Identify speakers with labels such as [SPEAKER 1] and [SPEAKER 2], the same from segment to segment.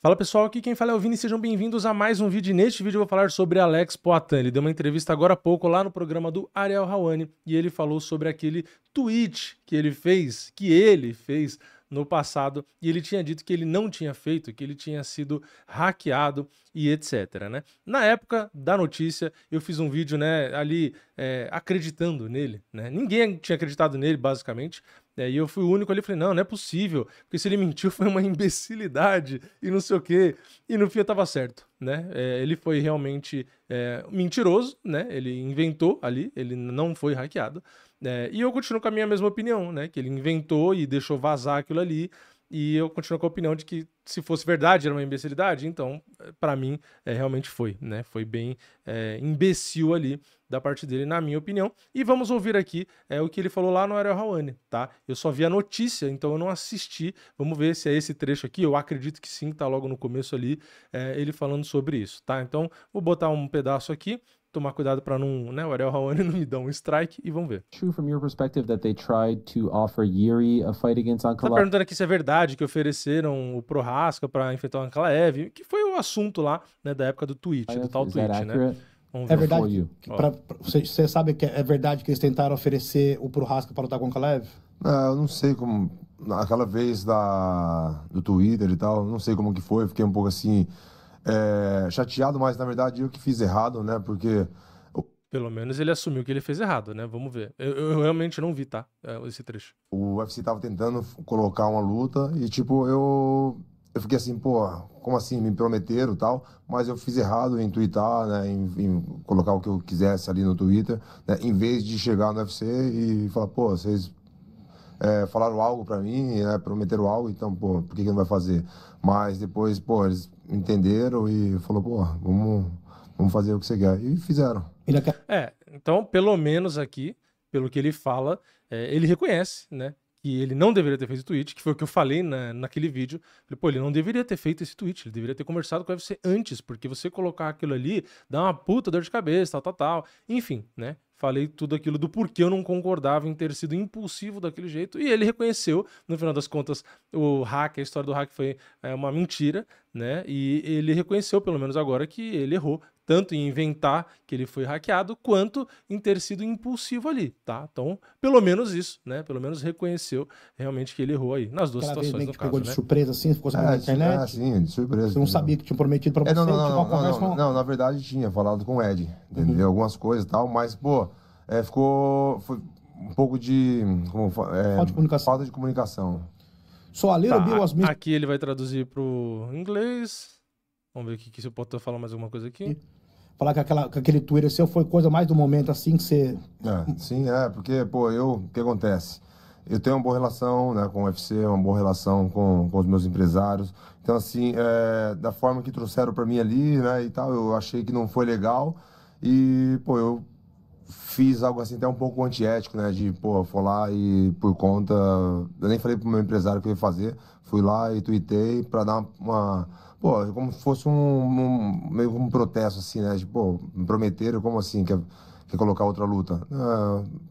[SPEAKER 1] Fala pessoal, aqui quem fala é o Vini, sejam bem-vindos a mais um vídeo. E neste vídeo eu vou falar sobre Alex Poatan. Ele deu uma entrevista agora há pouco lá no programa do Ariel Helwani e ele falou sobre aquele tweet que ele fez no passado, e ele tinha dito que ele não tinha feito, que ele tinha sido hackeado e etc, né? Na época da notícia, eu fiz um vídeo, né, ali acreditando nele, né? Ninguém tinha acreditado nele, basicamente, e eu fui o único ali, falei, não é possível, porque se ele mentiu foi uma imbecilidade e não sei o quê, e no fim eu tava certo, né? Ele foi realmente mentiroso, né? Ele inventou ali, ele não foi hackeado, e eu continuo com a minha mesma opinião, né? Que ele inventou e deixou vazar aquilo ali, e eu continuo com a opinião de que se fosse verdade era uma imbecilidade, então pra mim realmente foi, né? Foi bem imbecil ali da parte dele, na minha opinião. E vamos ouvir aqui o que ele falou lá no Ariel Helwani, tá? Eu só vi a notícia, então eu não assisti. Vamos ver se é esse trecho aqui. Eu acredito que sim, tá logo no começo ali, ele falando sobre isso, tá? Então vou botar um pedaço aqui. Tomar cuidado para não, né, o Ariel Helwani não me dar um strike e vamos ver.
[SPEAKER 2] True from your perspective that they tried to offer Yuri a fight against
[SPEAKER 1] Tá
[SPEAKER 2] Ankalaev?
[SPEAKER 1] perguntando aqui se é verdade que ofereceram o Prohaska para enfrentar o Ankalaev, que foi o assunto lá, né, da época do tweet, do tal
[SPEAKER 2] Is that
[SPEAKER 1] tweet, né?
[SPEAKER 2] accurate?
[SPEAKER 1] Vamos
[SPEAKER 3] É
[SPEAKER 1] ver.
[SPEAKER 2] For
[SPEAKER 3] verdade
[SPEAKER 2] you.
[SPEAKER 3] você sabe que é verdade que eles tentaram oferecer o Prohaska para lutar com o Ankalaev?
[SPEAKER 4] Eu não sei como, naquela vez do Twitter e tal, não sei como que foi, fiquei um pouco assim, chateado, mas na verdade eu que fiz errado, né, porque...
[SPEAKER 1] Pelo menos ele assumiu que ele fez errado, né? Vamos ver. Eu realmente não vi, tá? Esse trecho.
[SPEAKER 4] O UFC tava tentando colocar uma luta e, tipo, eu fiquei assim, pô, como assim? Me prometeram e tal, mas eu fiz errado em twittar, né? Em colocar o que eu quisesse ali no Twitter, né? Em vez de chegar no UFC e falar, pô, vocês falaram algo pra mim, né? Prometeram algo, então, pô, por que não vai fazer? Mas depois, pô, eles entenderam e falou, pô, vamos fazer o que você quer. E fizeram.
[SPEAKER 1] Então, pelo menos aqui, pelo que ele fala, ele reconhece, né, que ele não deveria ter feito o tweet, que foi o que eu falei naquele vídeo. Falei, pô, ele não deveria ter feito esse tweet, ele deveria ter conversado com o UFC antes, porque você colocar aquilo ali dá uma puta dor de cabeça, tal. Enfim, né, falei tudo aquilo do porquê eu não concordava em ter sido impulsivo daquele jeito, e ele reconheceu, no final das contas, a história do hack foi uma mentira, né, e ele reconheceu, pelo menos agora, que ele errou, tanto em inventar que ele foi hackeado, quanto em ter sido impulsivo ali, tá? Então, pelo menos isso, né? Pelo menos reconheceu realmente que ele errou aí, nas duas situações,
[SPEAKER 3] vez
[SPEAKER 1] no
[SPEAKER 3] que
[SPEAKER 1] caso,
[SPEAKER 3] pegou de
[SPEAKER 1] né?
[SPEAKER 3] surpresa assim, ficou sabendo na internet?
[SPEAKER 4] Sim, de surpresa.
[SPEAKER 3] Você não sabia que tinham prometido pra você?
[SPEAKER 4] Não, na verdade tinha falado com o Ed, entendeu? Algumas coisas e tal, mas, pô, foi um pouco de... falta de comunicação.
[SPEAKER 3] So a little bit was missed.
[SPEAKER 1] Aqui ele vai traduzir pro inglês. Vamos ver aqui se eu posso falar mais alguma coisa aqui.
[SPEAKER 3] Falar que aquele Twitter seu foi coisa mais do momento, assim, que você...
[SPEAKER 4] Sim, porque, pô, o que acontece? Eu tenho uma boa relação, né, com o UFC, uma boa relação com os meus empresários. Então, assim, da forma que trouxeram pra mim ali, né, e tal, eu achei que não foi legal. E, pô, eu fiz algo assim até um pouco antiético, né, de, pô, for lá e por conta... Eu nem falei pro meu empresário o que eu ia fazer. Fui lá e tuitei pra dar uma... Pô, como se fosse meio como um protesto, assim, né? Tipo, pô, me prometeram, como assim, quer colocar outra luta?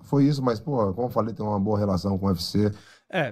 [SPEAKER 4] Foi isso, mas, pô, como eu falei, tem uma boa relação com o UFC.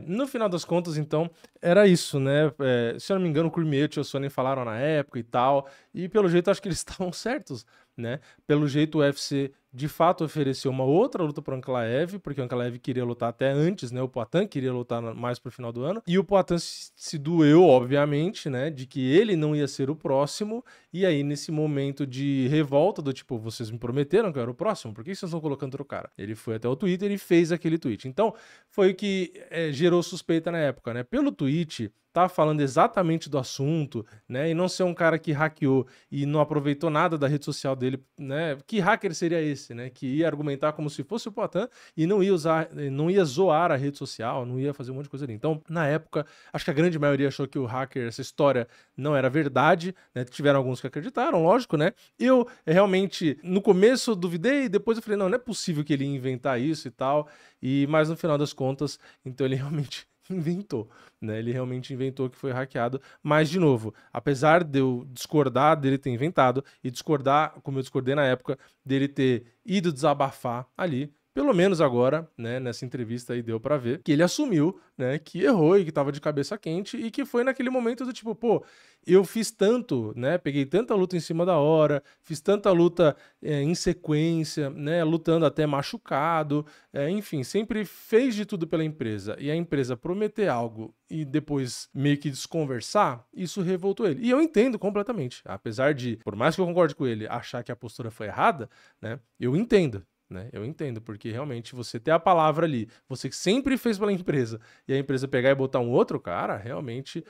[SPEAKER 1] No final das contas, então, era isso, né? Se eu não me engano, o Cormier e o Sonnen falaram na época e tal, e pelo jeito acho que eles estavam certos, né? Pelo jeito o UFC de fato ofereceu uma outra luta para o Ankalaev, porque o Ankalaev queria lutar até antes, né? O Poatan queria lutar mais pro final do ano, e o Poatan se doeu, obviamente, né? De que ele não ia ser o próximo, e aí nesse momento de revolta do tipo, vocês me prometeram que eu era o próximo, por que vocês estão colocando outro cara? Ele foi até o Twitter e fez aquele tweet. Então, foi o que gerou suspeita na época, né? Pelo tweet, tá falando exatamente do assunto, né? E não ser um cara que hackeou e não aproveitou nada da rede social dele, né? Que hacker seria esse, né? Que ia argumentar como se fosse o Poatan e não ia zoar a rede social, não ia fazer um monte de coisa ali. Então, na época, acho que a grande maioria achou que o hacker, essa história não era verdade, né? Tiveram alguns que acreditaram, lógico, né? Eu realmente, no começo, duvidei, depois eu falei, não é possível que ele ia inventar isso e tal, mas no final das contas, então ele realmente inventou, né? Ele realmente inventou que foi hackeado, mas de novo, apesar de eu discordar dele ter inventado e discordar, como eu discordei na época, dele ter ido desabafar ali, pelo menos agora, né, nessa entrevista aí deu pra ver que ele assumiu, né, que errou e que tava de cabeça quente e que foi naquele momento do tipo, pô, eu fiz tanto, né, peguei tanta luta em cima da hora, fiz tanta luta em sequência, né, lutando até machucado, enfim, sempre fez de tudo pela empresa e a empresa prometer algo e depois meio que desconversar, isso revoltou ele. E eu entendo completamente, apesar de, por mais que eu concorde com ele, achar que a postura foi errada, né, eu entendo. Né? Eu entendo, porque realmente você ter a palavra ali, você que sempre fez pela empresa, e a empresa pegar e botar um outro cara, realmente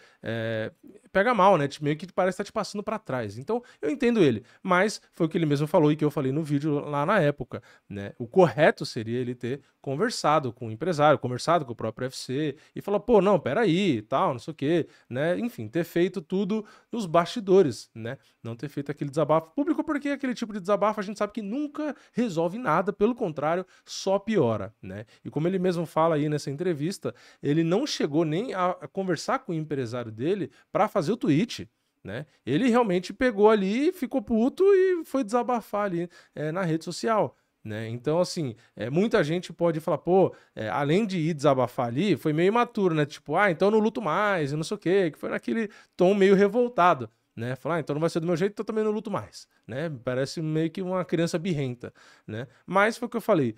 [SPEAKER 1] pega mal, né? Meio que parece estar te passando para trás. Então, eu entendo ele, mas foi o que ele mesmo falou e que eu falei no vídeo lá na época, né? O correto seria ele ter conversado com o empresário, conversado com o próprio UFC e falar, pô, não, peraí, tal, não sei o quê, né? Enfim, ter feito tudo nos bastidores, né? Não ter feito aquele desabafo público, porque aquele tipo de desabafo a gente sabe que nunca resolve nada, pelo contrário, só piora, né? E como ele mesmo fala aí nessa entrevista, ele não chegou nem a conversar com o empresário dele para fazer o tweet, né? Ele realmente pegou ali, ficou puto e foi desabafar ali na rede social. Né? Então, assim, muita gente pode falar, pô, além de ir desabafar ali, foi meio imaturo, né? Tipo, então eu não luto mais, eu não sei o quê, que foi naquele tom meio revoltado. Né? Falar, então não vai ser do meu jeito, então eu também não luto mais, né? Parece meio que uma criança birrenta, né? Mas foi o que eu falei,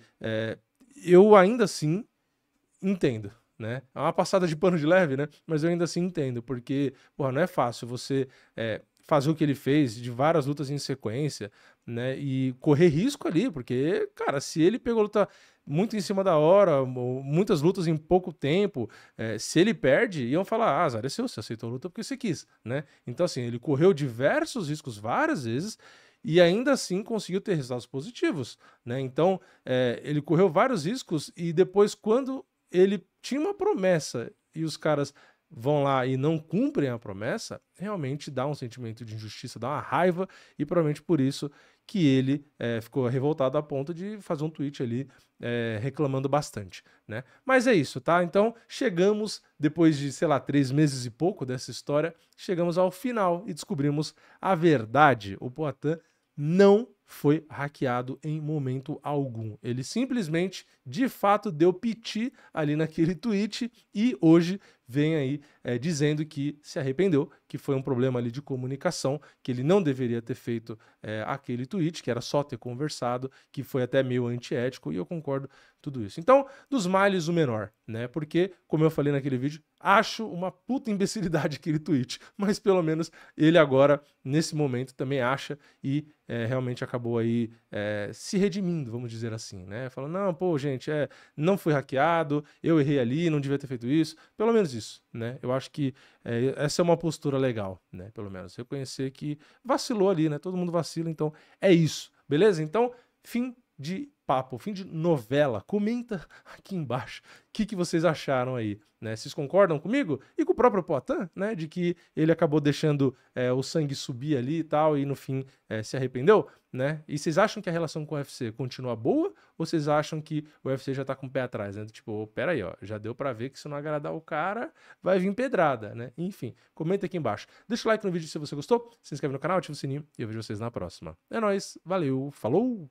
[SPEAKER 1] eu ainda assim entendo, né? É uma passada de pano de leve, né? Mas eu ainda assim entendo, porque, porra, não é fácil você fazer o que ele fez de várias lutas em sequência, né? E correr risco ali, porque, cara, se ele pegou luta muito em cima da hora, muitas lutas em pouco tempo, se ele perde, iam falar, azar é seu, você aceitou a luta porque você quis, né? Então, assim, ele correu diversos riscos várias vezes e ainda assim conseguiu ter resultados positivos, né? Então, ele correu vários riscos e depois, quando ele tinha uma promessa e os caras vão lá e não cumprem a promessa, realmente dá um sentimento de injustiça, dá uma raiva, e provavelmente por isso que ele ficou revoltado a ponto de fazer um tweet ali reclamando bastante, né? Mas é isso, tá? Então chegamos, depois de, sei lá, 3 meses e pouco dessa história, chegamos ao final e descobrimos a verdade. O Poatan não foi hackeado em momento algum. Ele simplesmente, de fato, deu piti ali naquele tweet e hoje vem aí dizendo que se arrependeu, que foi um problema ali de comunicação, que ele não deveria ter feito aquele tweet, que era só ter conversado, que foi até meio antiético, e eu concordo tudo isso. Então, dos males o menor, né? Porque, como eu falei naquele vídeo, acho uma puta imbecilidade aquele tweet, mas pelo menos ele agora, nesse momento, também acha e realmente acabou aí se redimindo, vamos dizer assim, né? Falando, não, pô, gente, não fui hackeado, eu errei ali, não devia ter feito isso, pelo menos isso, né? Eu acho que essa é uma postura legal, né? Pelo menos reconhecer que vacilou ali, né? Todo mundo vacila, então é isso, beleza? Então, fim de papo, fim de novela. Comenta aqui embaixo o que vocês acharam aí, né? Vocês concordam comigo? E com o próprio Poatan, né? De que ele acabou deixando o sangue subir ali e tal, e no fim se arrependeu, né? E vocês acham que a relação com o UFC continua boa? Ou vocês acham que o UFC já tá com o pé atrás, né? Tipo, pera aí, ó, já deu pra ver que se não agradar o cara, vai vir pedrada, né? Enfim, comenta aqui embaixo. Deixa o like no vídeo se você gostou, se inscreve no canal, ativa o sininho e eu vejo vocês na próxima. É nóis, valeu, falou!